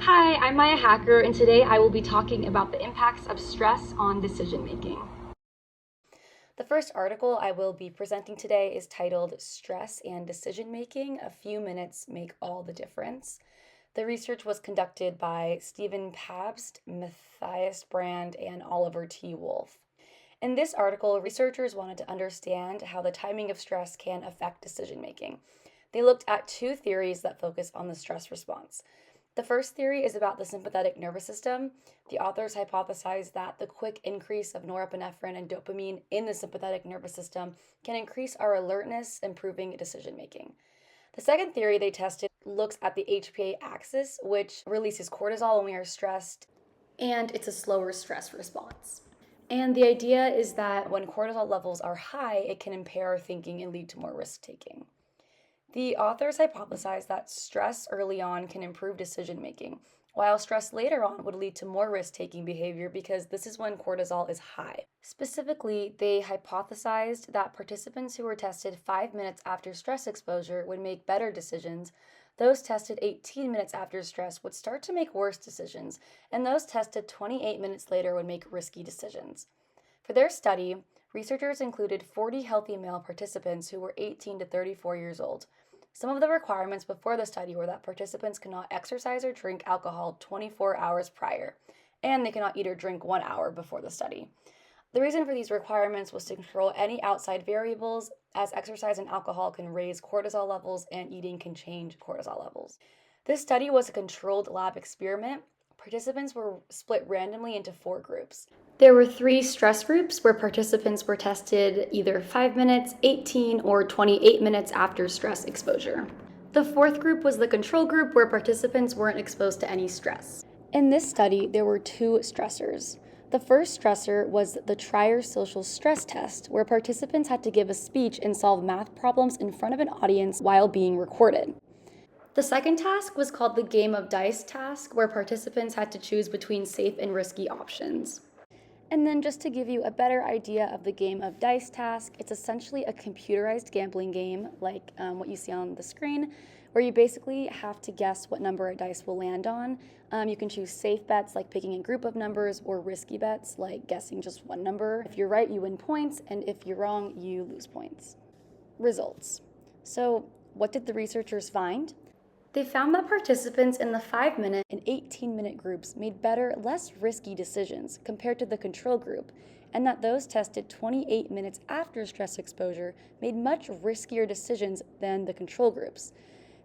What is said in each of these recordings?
Hi, I'm Maya Hacker, and today I will be talking about the impacts of stress on decision making. The first article I will be presenting today is titled Stress and Decision Making. A few minutes make all the difference. The research was conducted by Stephen Pabst, Matthias Brand, and Oliver T. Wolf. In this article, researchers wanted to understand how the timing of stress can affect decision making. They looked at two theories that focus on the stress response. The first theory is about the sympathetic nervous system. The authors hypothesized that the quick increase of norepinephrine and dopamine in the sympathetic nervous system can increase our alertness, improving decision making. The second theory they tested looks at the HPA axis, which releases cortisol when we are stressed, and it's a slower stress response. And the idea is that when cortisol levels are high, it can impair our thinking and lead to more risk taking. The authors hypothesized that stress early on can improve decision making, while stress later on would lead to more risk taking behavior because this is when cortisol is high. Specifically, they hypothesized that participants who were tested 5 minutes after stress exposure would make better decisions. Those tested 18 minutes after stress would start to make worse decisions, and those tested 28 minutes later would make risky decisions. For their study, researchers included 40 healthy male participants who were 18 to 34 years old. Some of the requirements before the study were that participants cannot exercise or drink alcohol 24 hours prior, and they cannot eat or drink 1 hour before the study. The reason for these requirements was to control any outside variables, as exercise and alcohol can raise cortisol levels and eating can change cortisol levels. This study was a controlled lab experiment. Participants were split randomly into 4 groups. There were 3 stress groups where participants were tested either 5 minutes, 18, or 28 minutes after stress exposure. The 4th group was the control group where participants weren't exposed to any stress. In this study, there were 2 stressors. The first stressor was the Trier Social Stress Test, where participants had to give a speech and solve math problems in front of an audience while being recorded. The second task was called the Game of Dice task, where participants had to choose between safe and risky options. And then just to give you a better idea of the Game of Dice task, it's essentially a computerized gambling game like what you see on the screen, where you basically have to guess what number a dice will land on. You can choose safe bets like picking a group of numbers, or risky bets like guessing just one number. If you're right, you win points, and if you're wrong, you lose points. Results. So what did the researchers find? They found that participants in the 5-minute and 18-minute groups made better, less risky decisions compared to the control group, and that those tested 28 minutes after stress exposure made much riskier decisions than the control groups.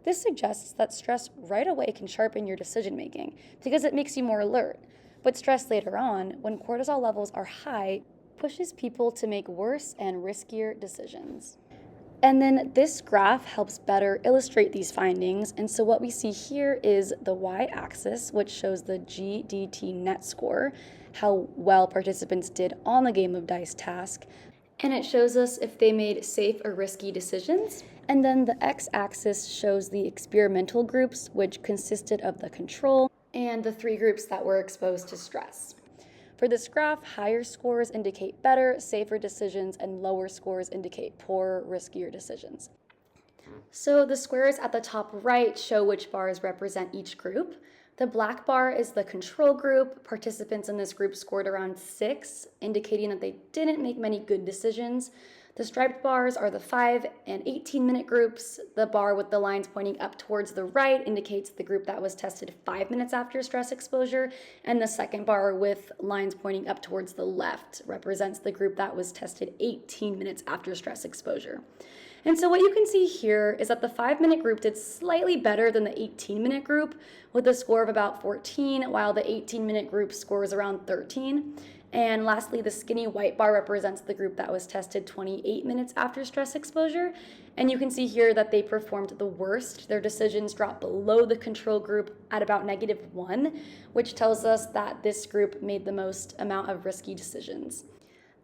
This suggests that stress right away can sharpen your decision making because it makes you more alert, but stress later on, when cortisol levels are high, pushes people to make worse and riskier decisions. And then this graph helps better illustrate these findings. And so what we see here is the y-axis, which shows the GDT net score, how well participants did on the Game of Dice task. And it shows us if they made safe or risky decisions. And then the x-axis shows the experimental groups, which consisted of the control and the 3 groups that were exposed to stress. For this graph, higher scores indicate better, safer decisions, and lower scores indicate poorer, riskier decisions. So the squares at the top right show which bars represent each group. The black bar is the control group. Participants in this group scored around 6, indicating that they didn't make many good decisions. The striped bars are the 5 and 18-minute groups. The bar with the lines pointing up towards the right indicates the group that was tested 5 minutes after stress exposure, and the second bar with lines pointing up towards the left represents the group that was tested 18 minutes after stress exposure. And so what you can see here is that the 5-minute group did slightly better than the 18-minute group with a score of about 14, while the 18-minute group scores around 13. And lastly, the skinny white bar represents the group that was tested 28 minutes after stress exposure. And you can see here that they performed the worst. Their decisions dropped below the control group at about -1, which tells us that this group made the most amount of risky decisions.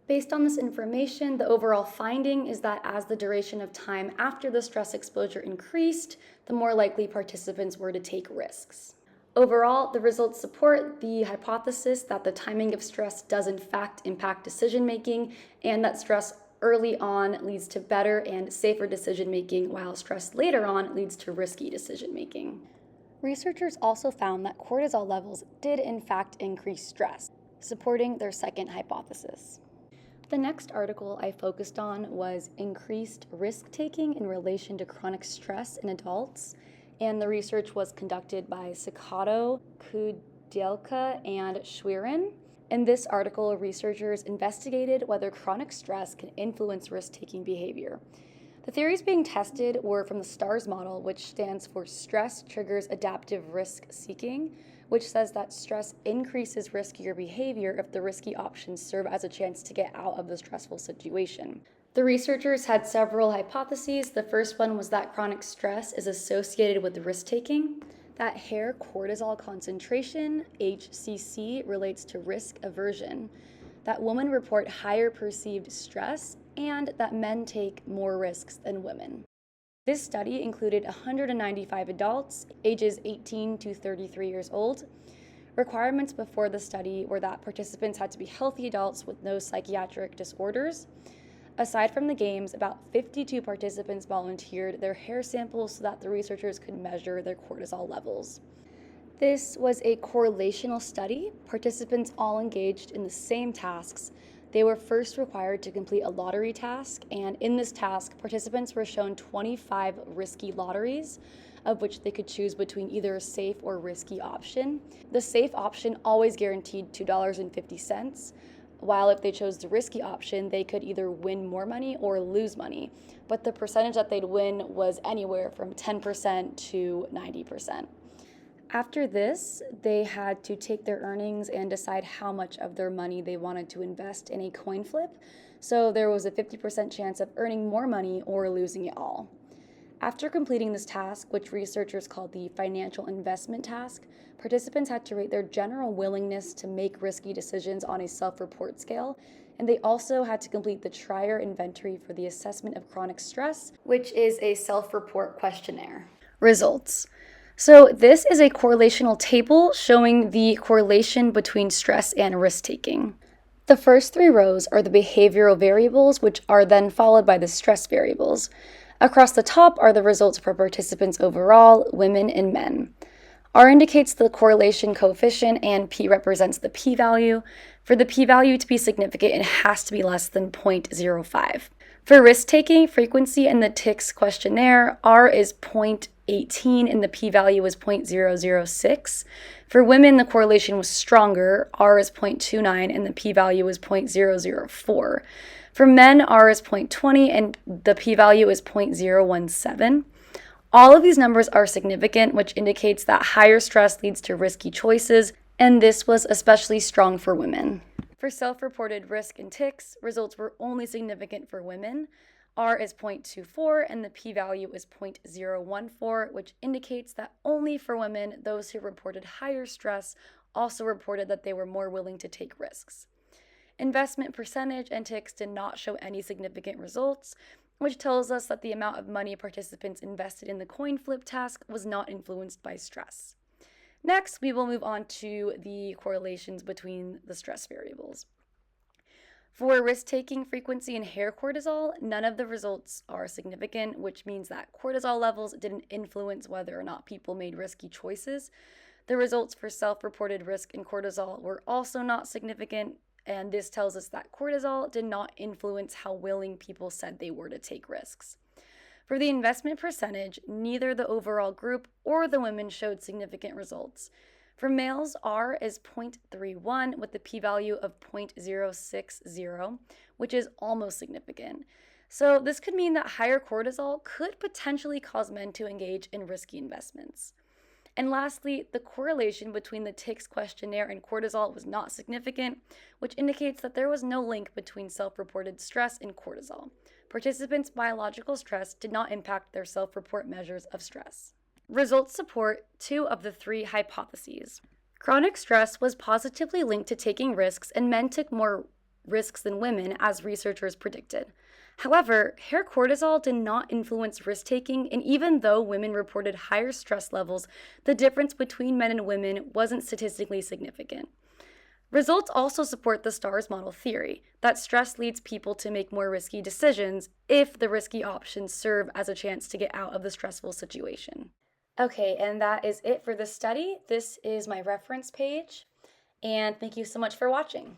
Based on this information, the overall finding is that as the duration of time after the stress exposure increased, the more likely participants were to take risks. Overall, the results support the hypothesis that the timing of stress does in fact impact decision-making, and that stress early on leads to better and safer decision-making, while stress later on leads to risky decision-making. Researchers also found that cortisol levels did in fact increase stress, supporting their second hypothesis. The next article I focused on was increased risk-taking in relation to chronic stress in adults, and the research was conducted by Sakato, Kudelka, and Schwerin. In this article, researchers investigated whether chronic stress can influence risk-taking behavior. The theories being tested were from the STARS model, which stands for Stress Triggers Adaptive Risk Seeking, which says that stress increases riskier behavior if the risky options serve as a chance to get out of the stressful situation. The researchers had several hypotheses. The first one was that chronic stress is associated with risk-taking, that hair cortisol concentration, HCC, relates to risk aversion, that women report higher perceived stress, and that men take more risks than women. This study included 195 adults, ages 18 to 33 years old. Requirements before the study were that participants had to be healthy adults with no psychiatric disorders. Aside from the games, about 52 participants volunteered their hair samples so that the researchers could measure their cortisol levels. This was a correlational study. Participants all engaged in the same tasks. They were first required to complete a lottery task, and in this task, participants were shown 25 risky lotteries, of which they could choose between either a safe or risky option. The safe option always guaranteed $2.50, while if they chose the risky option, they could either win more money or lose money, but the percentage that they'd win was anywhere from 10% to 90%. After this, they had to take their earnings and decide how much of their money they wanted to invest in a coin flip, so there was a 50% chance of earning more money or losing it all. After completing this task, which researchers called the financial investment task, participants had to rate their general willingness to make risky decisions on a self-report scale, and they also had to complete the Trier Inventory for the Assessment of Chronic Stress, which is a self-report questionnaire. Results. So this is a correlational table showing the correlation between stress and risk-taking. The first three rows are the behavioral variables, which are then followed by the stress variables. Across the top are the results for participants overall, women and men. R indicates the correlation coefficient and P represents the p-value. For the p-value to be significant, it has to be less than 0.05. For risk-taking frequency in the TICS questionnaire, R is 0.18 and the p-value is 0.006. For women, the correlation was stronger. R is 0.29 and the p-value is 0.004. For men, R is 0.20 and the p-value is 0.017. All of these numbers are significant, which indicates that higher stress leads to risky choices, and this was especially strong for women. For self-reported risk in TICS, results were only significant for women. R is 0.24 and the p-value is 0.014, which indicates that only for women, those who reported higher stress also reported that they were more willing to take risks. Investment percentage and TICS did not show any significant results, which tells us that the amount of money participants invested in the coin flip task was not influenced by stress. Next, we will move on to the correlations between the stress variables. For risk-taking frequency and hair cortisol, none of the results are significant, which means that cortisol levels didn't influence whether or not people made risky choices. The results for self-reported risk and cortisol were also not significant, and this tells us that cortisol did not influence how willing people said they were to take risks. For the investment percentage, neither the overall group or the women showed significant results. For males, R is 0.31 with the p-value of 0.060, which is almost significant. So this could mean that higher cortisol could potentially cause men to engage in risky investments. And lastly, the correlation between the TICS questionnaire and cortisol was not significant, which indicates that there was no link between self-reported stress and cortisol. Participants' biological stress did not impact their self-report measures of stress. Results support two of the three hypotheses. Chronic stress was positively linked to taking risks, and men took more risks than women, as researchers predicted. However, hair cortisol did not influence risk-taking, and even though women reported higher stress levels, the difference between men and women wasn't statistically significant. Results also support the STARS model theory, that stress leads people to make more risky decisions if the risky options serve as a chance to get out of the stressful situation. Okay, and that is it for the study. This is my reference page, and thank you so much for watching.